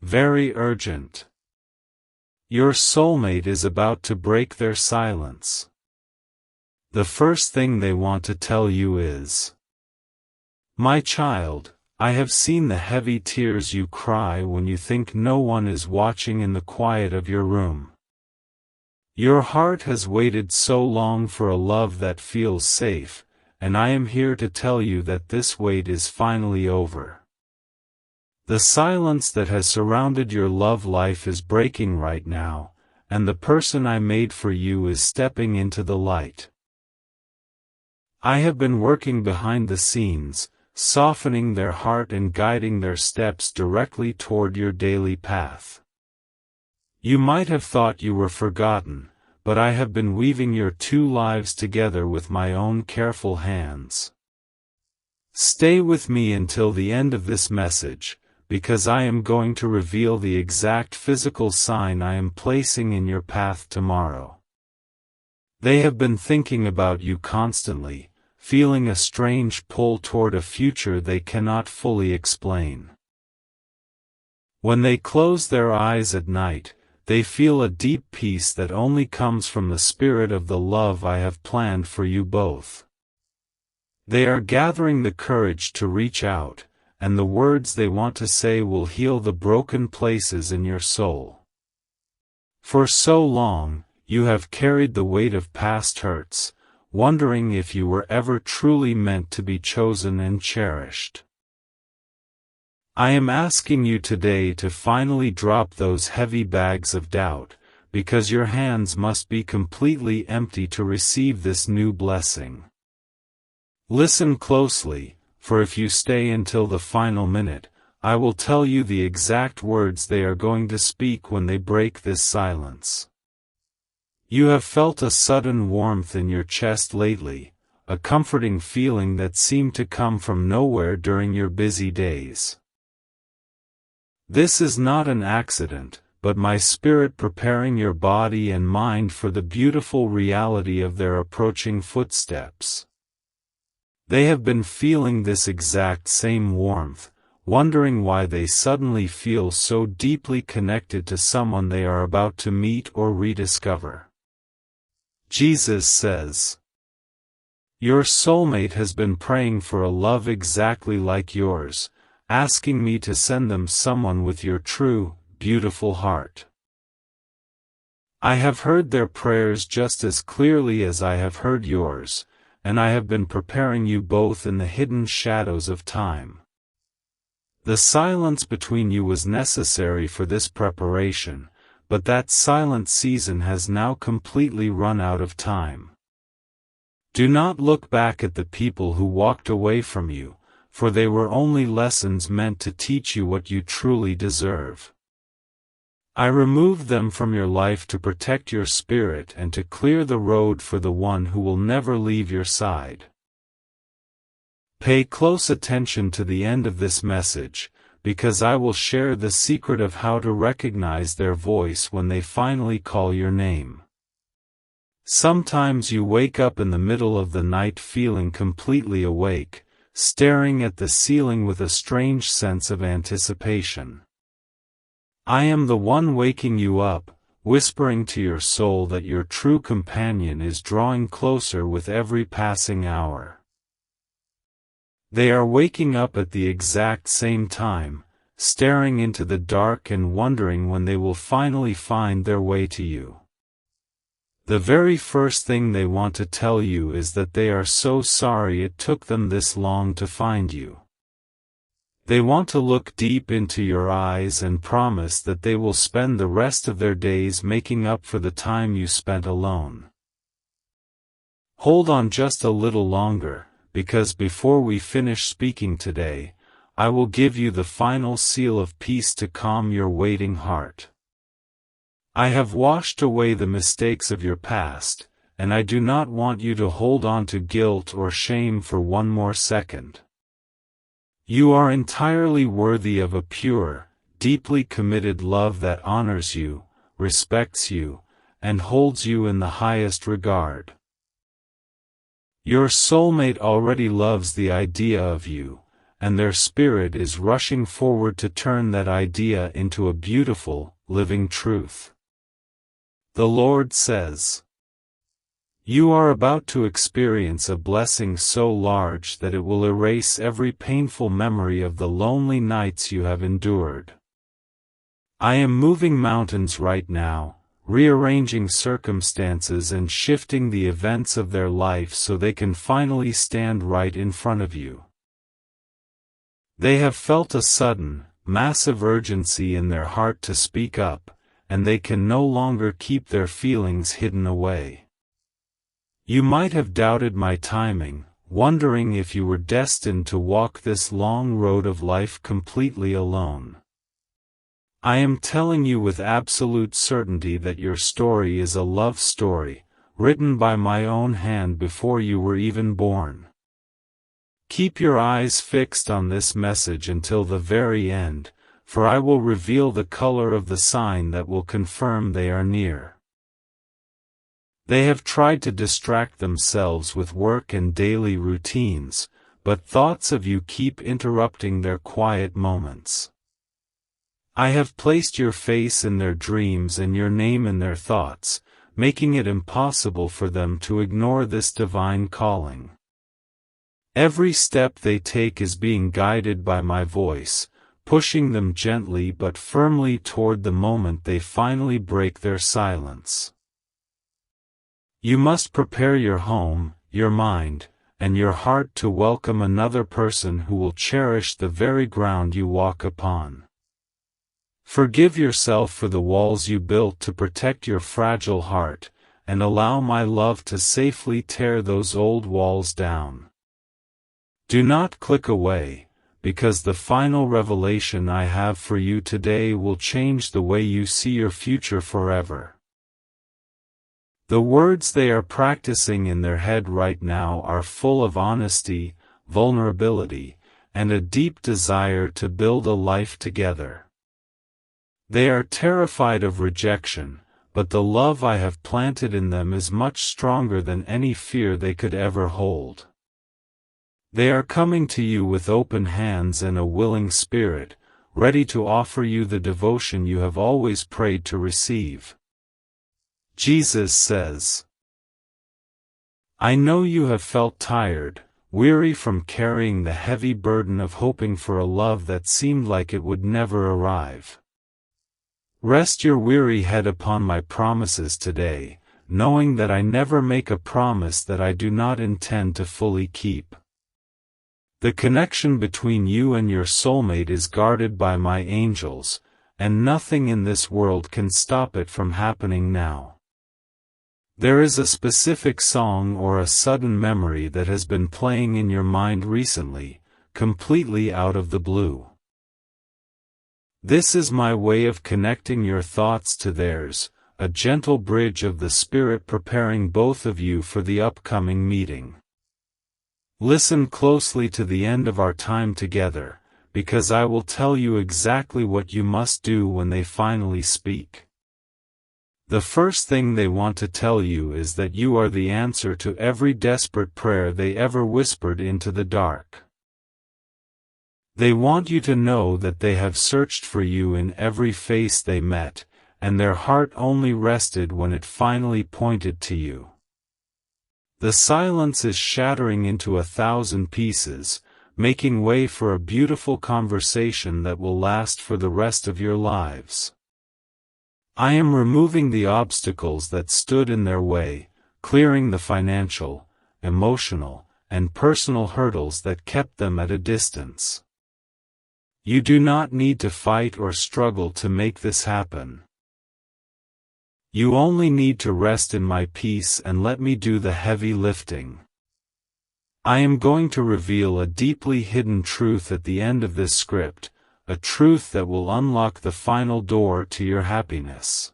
very urgent. Your soulmate is about to break their silence. The first thing they want to tell you is, "My child, I have seen the heavy tears you cry when you think no one is watching in the quiet of your room. Your heart has waited so long for a love that feels safe, and I am here to tell you that this wait is finally over. The silence that has surrounded your love life is breaking right now, and the person I made for you is stepping into the light. I have been working behind the scenes, softening their heart and guiding their steps directly toward your daily path. You might have thought you were forgotten, but I have been weaving your two lives together with my own careful hands. Stay with me until the end of this message, because I am going to reveal the exact physical sign I am placing in your path tomorrow. They have been thinking about you constantly, feeling a strange pull toward a future they cannot fully explain. When they close their eyes at night, they feel a deep peace that only comes from the spirit of the love I have planned for you both. They are gathering the courage to reach out, and the words they want to say will heal the broken places in your soul. For so long, you have carried the weight of past hurts, wondering if you were ever truly meant to be chosen and cherished. I am asking you today to finally drop those heavy bags of doubt, because your hands must be completely empty to receive this new blessing. Listen closely, for if you stay until the final minute, I will tell you the exact words they are going to speak when they break this silence. You have felt a sudden warmth in your chest lately, a comforting feeling that seemed to come from nowhere during your busy days. This is not an accident, but my spirit preparing your body and mind for the beautiful reality of their approaching footsteps. They have been feeling this exact same warmth, wondering why they suddenly feel so deeply connected to someone they are about to meet or rediscover. Jesus says, "Your soulmate has been praying for a love exactly like yours, asking me to send them someone with your true, beautiful heart. I have heard their prayers just as clearly as I have heard yours, and I have been preparing you both in the hidden shadows of time. The silence between you was necessary for this preparation, but that silent season has now completely run out of time. Do not look back at the people who walked away from you, for they were only lessons meant to teach you what you truly deserve. I removed them from your life to protect your spirit and to clear the road for the one who will never leave your side." Pay close attention to the end of this message, because I will share the secret of how to recognize their voice when they finally call your name. Sometimes you wake up in the middle of the night feeling completely awake, staring at the ceiling with a strange sense of anticipation. I am the one waking you up, whispering to your soul that your true companion is drawing closer with every passing hour. They are waking up at the exact same time, staring into the dark and wondering when they will finally find their way to you. The very first thing they want to tell you is that they are so sorry it took them this long to find you. They want to look deep into your eyes and promise that they will spend the rest of their days making up for the time you spent alone. Hold on just a little longer, because before we finish speaking today, I will give you the final seal of peace to calm your waiting heart. I have washed away the mistakes of your past, and I do not want you to hold on to guilt or shame for one more second. You are entirely worthy of a pure, deeply committed love that honors you, respects you, and holds you in the highest regard. Your soulmate already loves the idea of you, and their spirit is rushing forward to turn that idea into a beautiful, living truth. The Lord says, "You are about to experience a blessing so large that it will erase every painful memory of the lonely nights you have endured. I am moving mountains right now, rearranging circumstances and shifting the events of their life so they can finally stand right in front of you." They have felt a sudden, massive urgency in their heart to speak up, and they can no longer keep their feelings hidden away. You might have doubted my timing, wondering if you were destined to walk this long road of life completely alone. I am telling you with absolute certainty that your story is a love story, written by my own hand before you were even born. Keep your eyes fixed on this message until the very end, for I will reveal the color of the sign that will confirm they are near. They have tried to distract themselves with work and daily routines, but thoughts of you keep interrupting their quiet moments. I have placed your face in their dreams and your name in their thoughts, making it impossible for them to ignore this divine calling. Every step they take is being guided by my voice, pushing them gently but firmly toward the moment they finally break their silence. You must prepare your home, your mind, and your heart to welcome another person who will cherish the very ground you walk upon. Forgive yourself for the walls you built to protect your fragile heart, and allow my love to safely tear those old walls down. Do not click away, because the final revelation I have for you today will change the way you see your future forever. The words they are practicing in their head right now are full of honesty, vulnerability, and a deep desire to build a life together. They are terrified of rejection, but the love I have planted in them is much stronger than any fear they could ever hold. They are coming to you with open hands and a willing spirit, ready to offer you the devotion you have always prayed to receive. Jesus says, "I know you have felt tired, weary from carrying the heavy burden of hoping for a love that seemed like it would never arrive. Rest your weary head upon my promises today, knowing that I never make a promise that I do not intend to fully keep. The connection between you and your soulmate is guarded by my angels, and nothing in this world can stop it from happening now. There is a specific song or a sudden memory that has been playing in your mind recently, completely out of the blue. This is my way of connecting your thoughts to theirs, a gentle bridge of the Spirit preparing both of you for the upcoming meeting. Listen closely to the end of our time together, because I will tell you exactly what you must do when they finally speak. The first thing they want to tell you is that you are the answer to every desperate prayer they ever whispered into the dark. They want you to know that they have searched for you in every face they met, and their heart only rested when it finally pointed to you. The silence is shattering into 1,000 pieces, making way for a beautiful conversation that will last for the rest of your lives. I am removing the obstacles that stood in their way, clearing the financial, emotional, and personal hurdles that kept them at a distance. You do not need to fight or struggle to make this happen. You only need to rest in my peace and let me do the heavy lifting. I am going to reveal a deeply hidden truth at the end of this script, a truth that will unlock the final door to your happiness.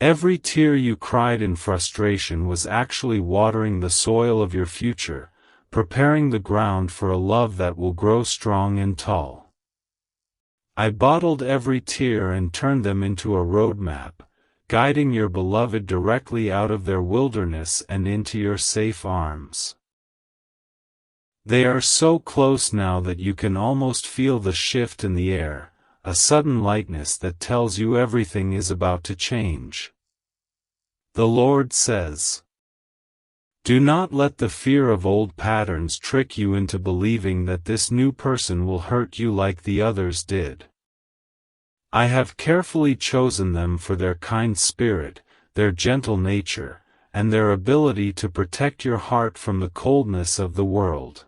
Every tear you cried in frustration was actually watering the soil of your future, preparing the ground for a love that will grow strong and tall. I bottled every tear and turned them into a roadmap, guiding your beloved directly out of their wilderness and into your safe arms. They are so close now that you can almost feel the shift in the air, a sudden lightness that tells you everything is about to change. The Lord says, "Do not let the fear of old patterns trick you into believing that this new person will hurt you like the others did. I have carefully chosen them for their kind spirit, their gentle nature, and their ability to protect your heart from the coldness of the world.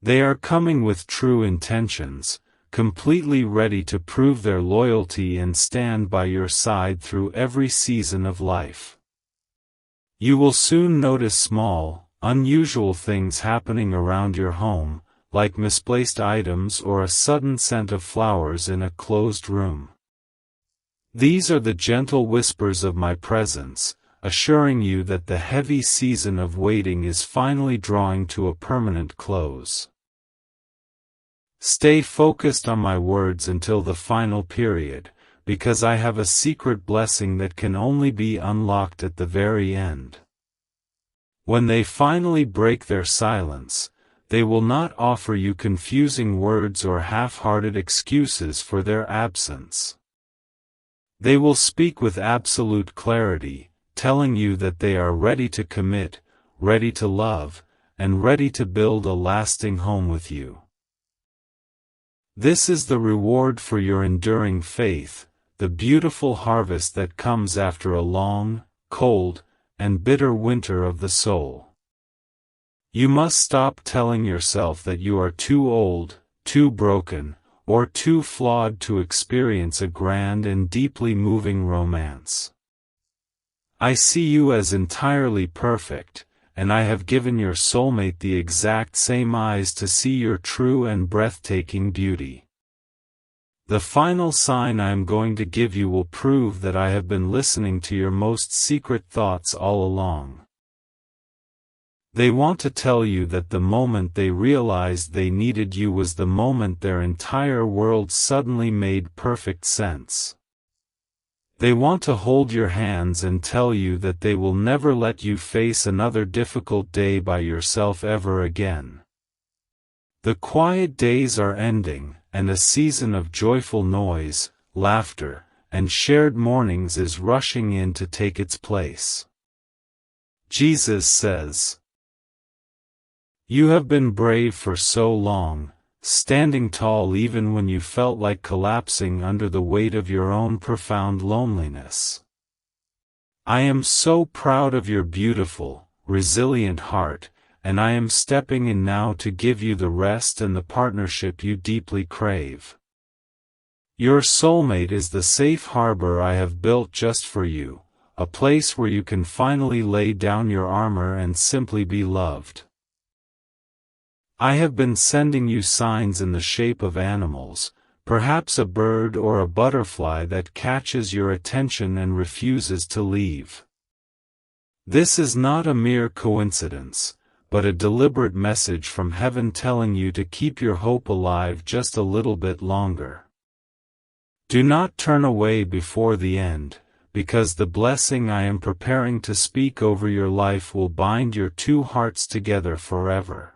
They are coming with true intentions, completely ready to prove their loyalty and stand by your side through every season of life. You will soon notice small, unusual things happening around your home, like misplaced items or a sudden scent of flowers in a closed room. These are the gentle whispers of my presence, assuring you that the heavy season of waiting is finally drawing to a permanent close. Stay focused on my words until the final period, because I have a secret blessing that can only be unlocked at the very end. When they finally break their silence, they will not offer you confusing words or half-hearted excuses for their absence. They will speak with absolute clarity, telling you that they are ready to commit, ready to love, and ready to build a lasting home with you. This is the reward for your enduring faith, the beautiful harvest that comes after a long, cold, and bitter winter of the soul. You must stop telling yourself that you are too old, too broken, or too flawed to experience a grand and deeply moving romance. I see you as entirely perfect, and I have given your soulmate the exact same eyes to see your true and breathtaking beauty. The final sign I am going to give you will prove that I have been listening to your most secret thoughts all along. They want to tell you that the moment they realized they needed you was the moment their entire world suddenly made perfect sense. They want to hold your hands and tell you that they will never let you face another difficult day by yourself ever again. The quiet days are ending, and a season of joyful noise, laughter, and shared mornings is rushing in to take its place. Jesus says, "You have been brave for so long, standing tall even when you felt like collapsing under the weight of your own profound loneliness. I am so proud of your beautiful, resilient heart, and I am stepping in now to give you the rest and the partnership you deeply crave. Your soulmate is the safe harbor I have built just for you, a place where you can finally lay down your armor and simply be loved. I have been sending you signs in the shape of animals, perhaps a bird or a butterfly that catches your attention and refuses to leave. This is not a mere coincidence, but a deliberate message from heaven telling you to keep your hope alive just a little bit longer. Do not turn away before the end, because the blessing I am preparing to speak over your life will bind your two hearts together forever.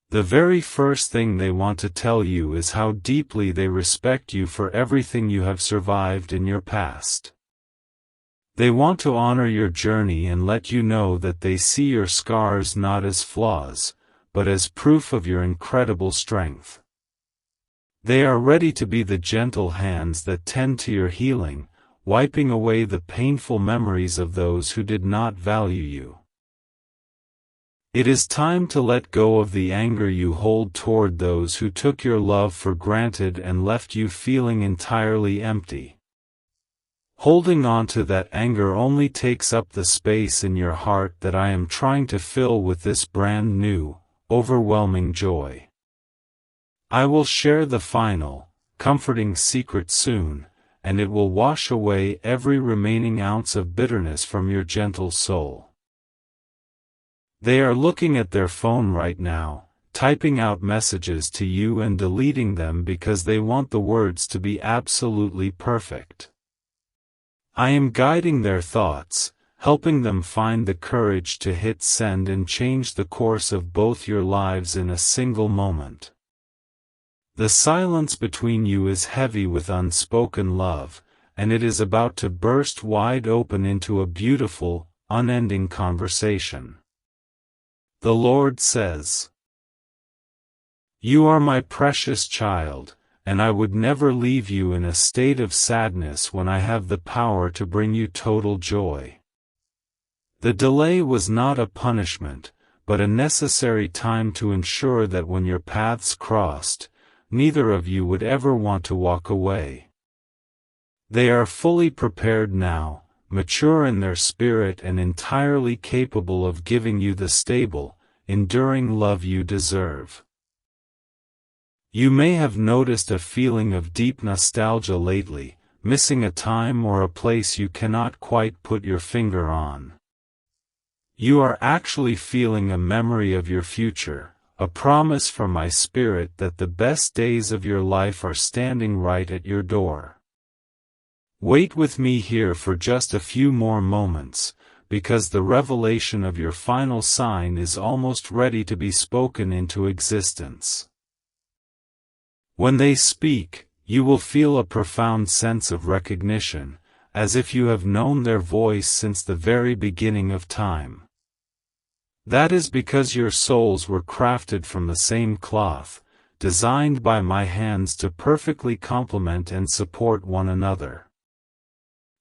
The very first thing they want to tell you is how deeply they respect you for everything you have survived in your past. They want to honor your journey and let you know that they see your scars not as flaws, but as proof of your incredible strength. They are ready to be the gentle hands that tend to your healing, wiping away the painful memories of those who did not value you. It is time to let go of the anger you hold toward those who took your love for granted and left you feeling entirely empty. Holding on to that anger only takes up the space in your heart that I am trying to fill with this brand new, overwhelming joy. I will share the final, comforting secret soon, and it will wash away every remaining ounce of bitterness from your gentle soul. They are looking at their phone right now, typing out messages to you and deleting them because they want the words to be absolutely perfect. I am guiding their thoughts, helping them find the courage to hit send and change the course of both your lives in a single moment. The silence between you is heavy with unspoken love, and it is about to burst wide open into a beautiful, unending conversation. The Lord says, "You are my precious child, and I would never leave you in a state of sadness when I have the power to bring you total joy." The delay was not a punishment, but a necessary time to ensure that when your paths crossed, neither of you would ever want to walk away. They are fully prepared now, mature in their spirit and entirely capable of giving you the stable, enduring love you deserve. You may have noticed a feeling of deep nostalgia lately, missing a time or a place you cannot quite put your finger on. You are actually feeling a memory of your future, a promise from my spirit that the best days of your life are standing right at your door. Wait with me here for just a few more moments, because the revelation of your final sign is almost ready to be spoken into existence. When they speak, you will feel a profound sense of recognition, as if you have known their voice since the very beginning of time. That is because your souls were crafted from the same cloth, designed by my hands to perfectly complement and support one another.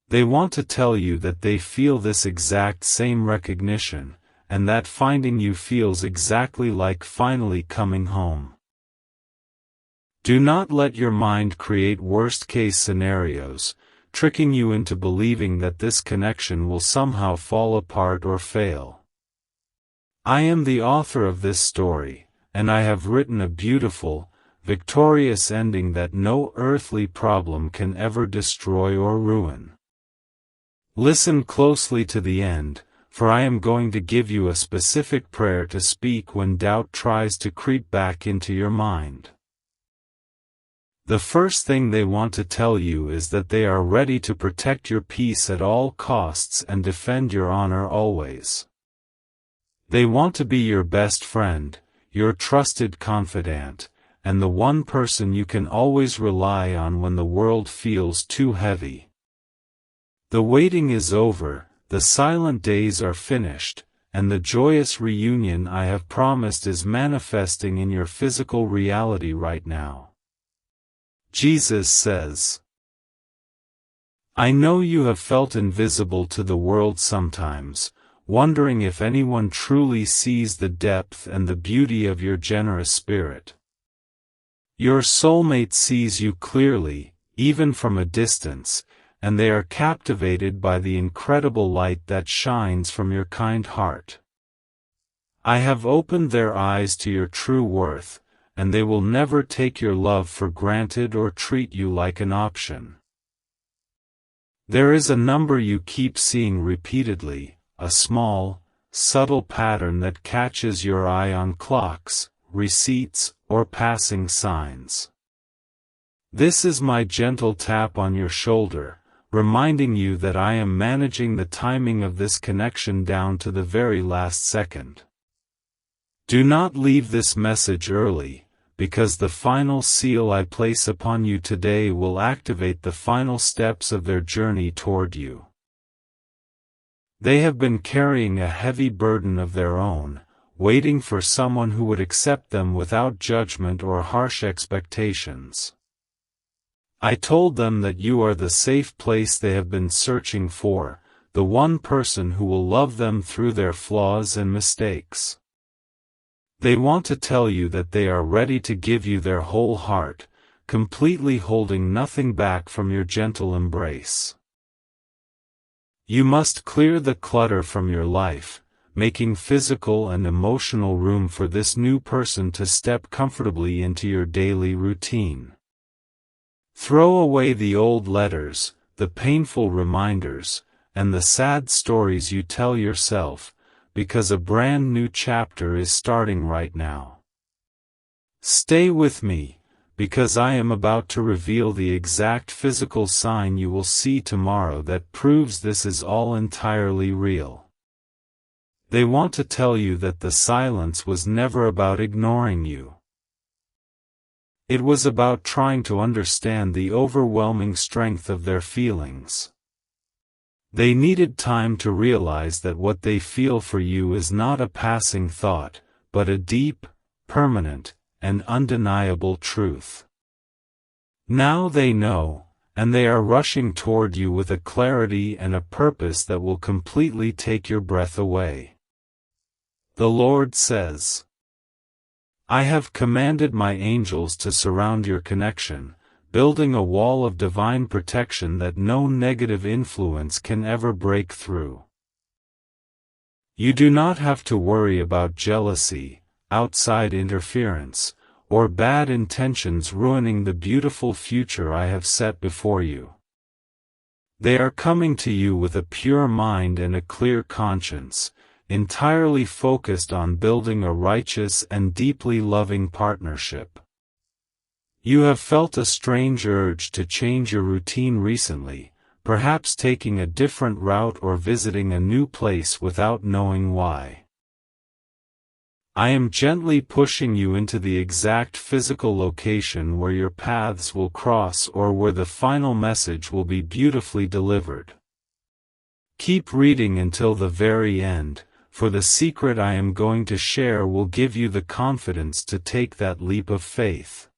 They want to tell you that they feel this exact same recognition, and that finding you feels exactly like finally coming home. Do not let your mind create worst-case scenarios, tricking you into believing that this connection will somehow fall apart or fail. I am the author of this story, and I have written a beautiful, victorious ending that no earthly problem can ever destroy or ruin. Listen closely to the end, for I am going to give you a specific prayer to speak when doubt tries to creep back into your mind. The first thing they want to tell you is that they are ready to protect your peace at all costs and defend your honor always. They want to be your best friend, your trusted confidant, and the one person you can always rely on when the world feels too heavy. The waiting is over, the silent days are finished, and the joyous reunion I have promised is manifesting in your physical reality right now. Jesus says, "I know you have felt invisible to the world sometimes, wondering if anyone truly sees the depth and the beauty of your generous spirit. Your soulmate sees you clearly, even from a distance, and they are captivated by the incredible light that shines from your kind heart. I have opened their eyes to your true worth, and they will never take your love for granted or treat you like an option. There is a number you keep seeing repeatedly, a small, subtle pattern that catches your eye on clocks, receipts, or passing signs. This is my gentle tap on your shoulder, reminding you that I am managing the timing of this connection down to the very last second. Do not leave this message early, because the final seal I place upon you today will activate the final steps of their journey toward you. They have been carrying a heavy burden of their own, waiting for someone who would accept them without judgment or harsh expectations. I told them that you are the safe place they have been searching for, the one person who will love them through their flaws and mistakes. They want to tell you that they are ready to give you their whole heart, completely holding nothing back from your gentle embrace. You must clear the clutter from your life, making physical and emotional room for this new person to step comfortably into your daily routine. Throw away the old letters, the painful reminders, and the sad stories you tell yourself, because a brand new chapter is starting right now. Stay with me, because I am about to reveal the exact physical sign you will see tomorrow that proves this is all entirely real. They want to tell you that the silence was never about ignoring you. It was about trying to understand the overwhelming strength of their feelings. They needed time to realize that what they feel for you is not a passing thought, but a deep, permanent, and undeniable truth. Now they know, and they are rushing toward you with a clarity and a purpose that will completely take your breath away. The Lord says, I have commanded my angels to surround your connection, building a wall of divine protection that no negative influence can ever break through. You do not have to worry about jealousy, outside interference, or bad intentions ruining the beautiful future I have set before you. They are coming to you with a pure mind and a clear conscience, entirely focused on building a righteous and deeply loving partnership. You have felt a strange urge to change your routine recently, perhaps taking a different route or visiting a new place without knowing why. I am gently pushing you into the exact physical location where your paths will cross or where the final message will be beautifully delivered. Keep reading until the very end, for the secret I am going to share will give you the confidence to take that leap of faith.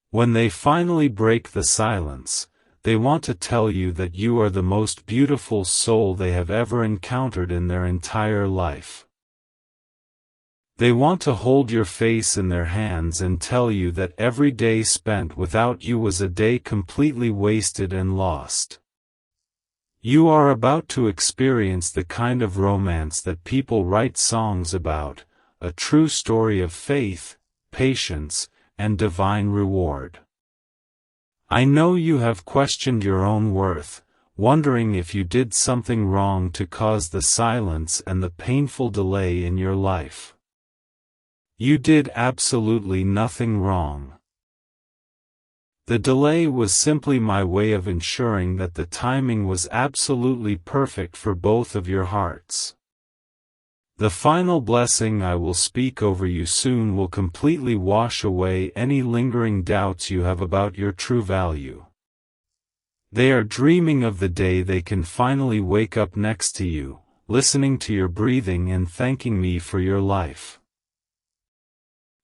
When they finally break the silence, they want to tell you that you are the most beautiful soul they have ever encountered in their entire life. They want to hold your face in their hands and tell you that every day spent without you was a day completely wasted and lost. You are about to experience the kind of romance that people write songs about, a true story of faith, patience, and divine reward. I know you have questioned your own worth, wondering if you did something wrong to cause the silence and the painful delay in your life. You did absolutely nothing wrong. The delay was simply my way of ensuring that the timing was absolutely perfect for both of your hearts. The final blessing I will speak over you soon will completely wash away any lingering doubts you have about your true value. They are dreaming of the day they can finally wake up next to you, listening to your breathing and thanking me for your life.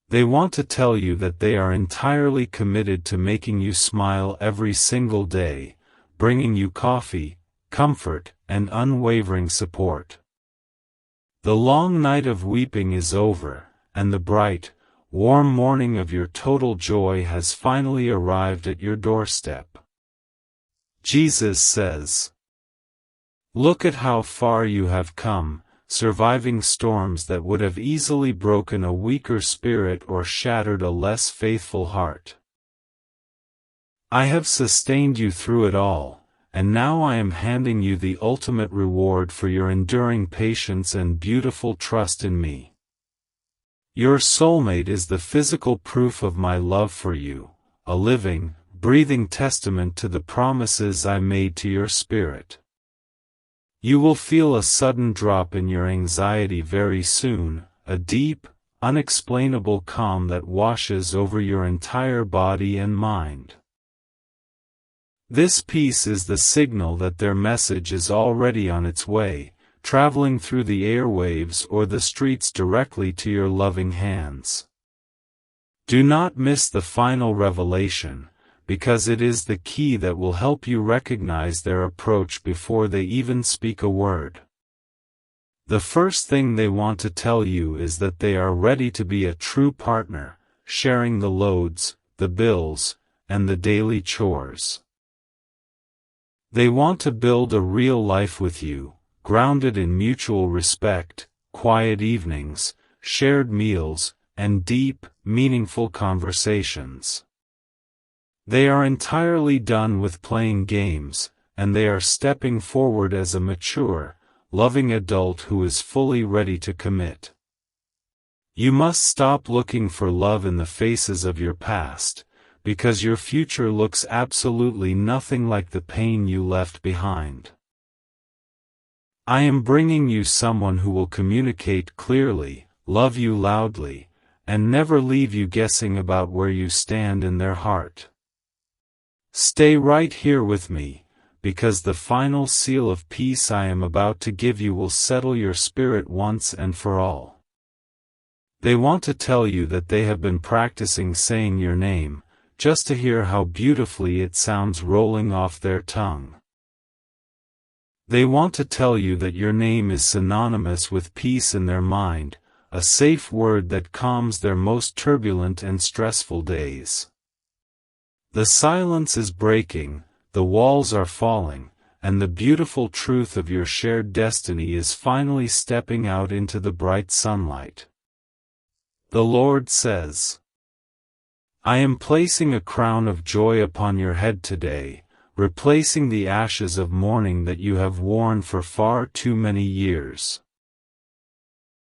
They want to tell you that they are entirely committed to making you smile every single day, bringing you coffee, comfort, and unwavering support. The long night of weeping is over, and the bright, warm morning of your total joy has finally arrived at your doorstep. Jesus says, "Look at how far you have come, surviving storms that would have easily broken a weaker spirit or shattered a less faithful heart. I have sustained you through it all, and now I am handing you the ultimate reward for your enduring patience and beautiful trust in me. Your soulmate is the physical proof of my love for you, a living, breathing testament to the promises I made to your spirit. You will feel a sudden drop in your anxiety very soon, a deep, unexplainable calm that washes over your entire body and mind. This peace is the signal that their message is already on its way, traveling through the airwaves or the streets directly to your loving hands. Do not miss the final revelation, because it is the key that will help you recognize their approach before they even speak a word. The first thing they want to tell you is that they are ready to be a true partner, sharing the loads, the bills, and the daily chores. They want to build a real life with you, grounded in mutual respect, quiet evenings, shared meals, and deep, meaningful conversations. They are entirely done with playing games, and they are stepping forward as a mature, loving adult who is fully ready to commit. You must stop looking for love in the faces of your past, because your future looks absolutely nothing like the pain you left behind. I am bringing you someone who will communicate clearly, love you loudly, and never leave you guessing about where you stand in their heart. Stay right here with me, because the final seal of peace I am about to give you will settle your spirit once and for all. They want to tell you that they have been practicing saying your name, just to hear how beautifully it sounds rolling off their tongue. They want to tell you that your name is synonymous with peace in their mind, a safe word that calms their most turbulent and stressful days. The silence is breaking, the walls are falling, and the beautiful truth of your shared destiny is finally stepping out into the bright sunlight. The Lord says, I am placing a crown of joy upon your head today, replacing the ashes of mourning that you have worn for far too many years.